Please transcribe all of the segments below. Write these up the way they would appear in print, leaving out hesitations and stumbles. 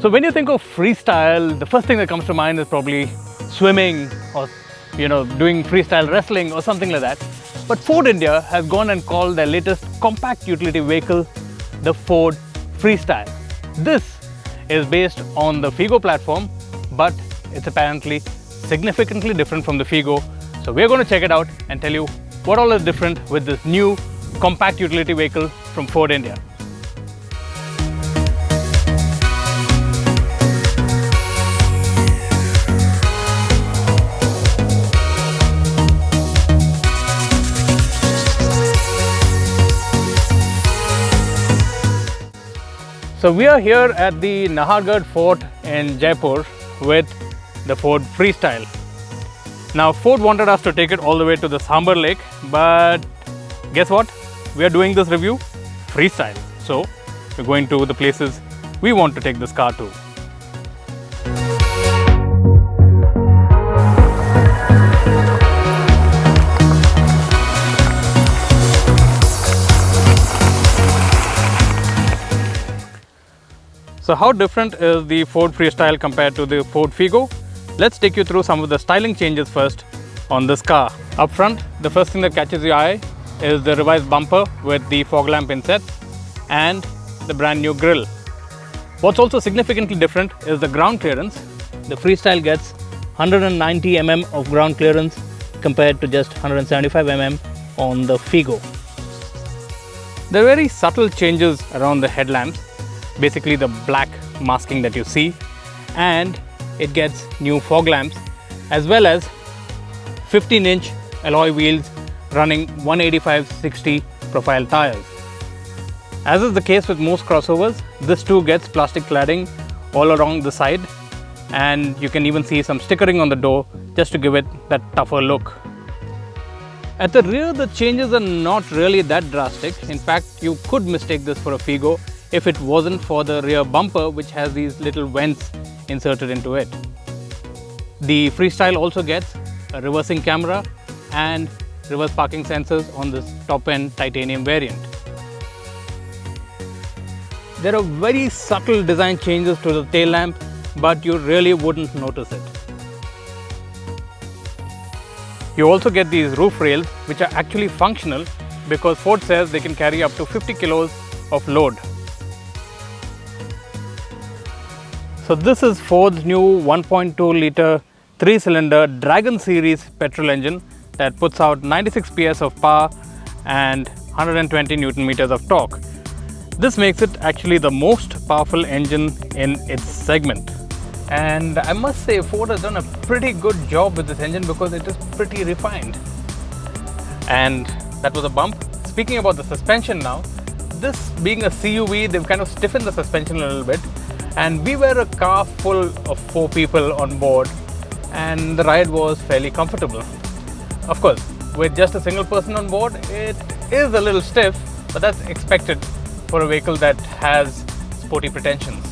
So when you think of freestyle, the first thing that comes to mind is probably swimming or doing freestyle wrestling or something like that. But Ford India has gone and called their latest compact utility vehicle the Ford Freestyle. This is based on the Figo platform, but it's apparently significantly different from the Figo. So we're going to check it out and tell you what all is different with this new compact utility vehicle from Ford India. So we are here at the Nahargarh Fort in Jaipur with the Ford Freestyle. Now Ford wanted us to take it all the way to the Sambar Lake, but guess what? We are doing this review freestyle. So we're going to the places we want to take this car to. So how different is the Ford Freestyle compared to the Ford Figo? Let's take you through some of the styling changes first on this car. Up front, the first thing that catches your eye is the revised bumper with the fog lamp inset and the brand new grille. What's also significantly different is the ground clearance. The Freestyle gets 190 mm of ground clearance compared to just 175 mm on the Figo. There are very subtle changes around the headlamps. Basically the black masking that you see, and it gets new fog lamps as well as 15-inch alloy wheels running 185/60 profile tires. As is the case with most crossovers, this too gets plastic cladding all around the side, and you can even see some stickering on the door just to give it that tougher look. At the rear, the changes are not really that drastic. In fact, you could mistake this for a Figo if it wasn't for the rear bumper, which has these little vents inserted into it. The Freestyle also gets a reversing camera and reverse parking sensors on this top-end titanium variant. There are very subtle design changes to the tail lamp, but you really wouldn't notice it. You also get these roof rails, which are actually functional because Ford says they can carry up to 50 kilos of load. So this is Ford's new 1.2 litre 3-cylinder Dragon series petrol engine that puts out 96 PS of power and 120 Newton meters of torque. This makes it actually the most powerful engine in its segment. And I must say Ford has done a pretty good job with this engine because it is pretty refined. And that was a bump. Speaking about the suspension now, this being a CUV, they've kind of stiffened the suspension a little bit. And we were a car full of 4 people on board, and the ride was fairly comfortable. Of course, with just a single person on board, it is a little stiff, but that's expected for a vehicle that has sporty pretensions.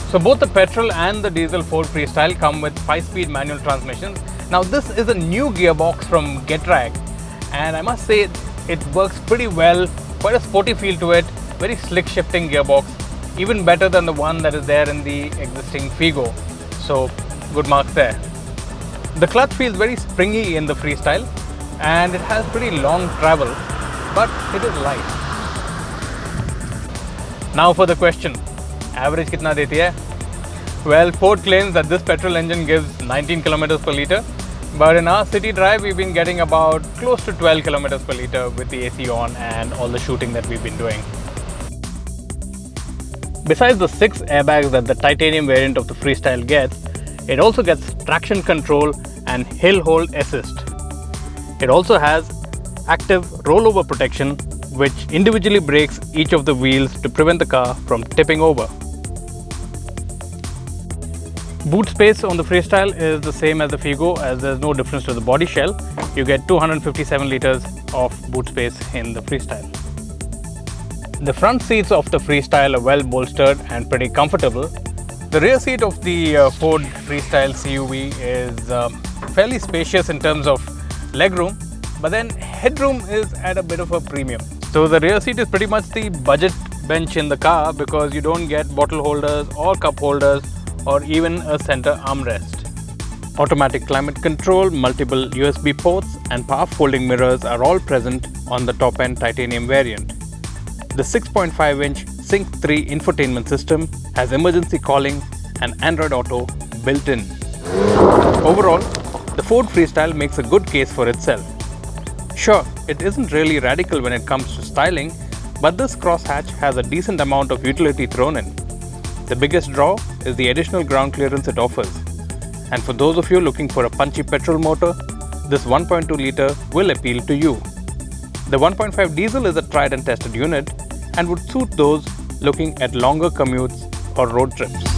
So both the petrol and the diesel Ford Freestyle come with 5-speed manual transmissions. Now this is a new gearbox from Getrag, and I must say it works pretty well. Quite a sporty feel to it, very slick shifting gearbox. Even better than the one that is there in the existing Figo. So good marks there. The clutch feels very springy in the Freestyle, and it has pretty long travel, but it is light. Now for the question, average kitna deti hai? Well, Ford claims that this petrol engine gives 19 kilometers per litre, but in our city drive we've been getting about close to 12 kilometers per litre with the AC on and all the shooting that we've been doing. Besides the 6 airbags that the titanium variant of the Freestyle gets, it also gets traction control and hill hold assist. It also has active rollover protection, which individually brakes each of the wheels to prevent the car from tipping over. Boot space on the Freestyle is the same as the Figo, as there's no difference to the body shell. You get 257 litres of boot space in the Freestyle. The front seats of the Freestyle are well bolstered and pretty comfortable. The rear seat of the Ford Freestyle CUV is fairly spacious in terms of legroom, but then headroom is at a bit of a premium. So the rear seat is pretty much the budget bench in the car because you don't get bottle holders or cup holders or even a center armrest. Automatic climate control, multiple USB ports and power folding mirrors are all present on the top-end titanium variant. The 6.5-inch Sync 3 infotainment system has emergency calling and Android Auto built in. Overall, the Ford Freestyle makes a good case for itself. Sure, it isn't really radical when it comes to styling, but this crosshatch has a decent amount of utility thrown in. The biggest draw is the additional ground clearance it offers. And for those of you looking for a punchy petrol motor, this 1.2 litre will appeal to you. The 1.5 diesel is a tried and tested unit and would suit those looking at longer commutes or road trips.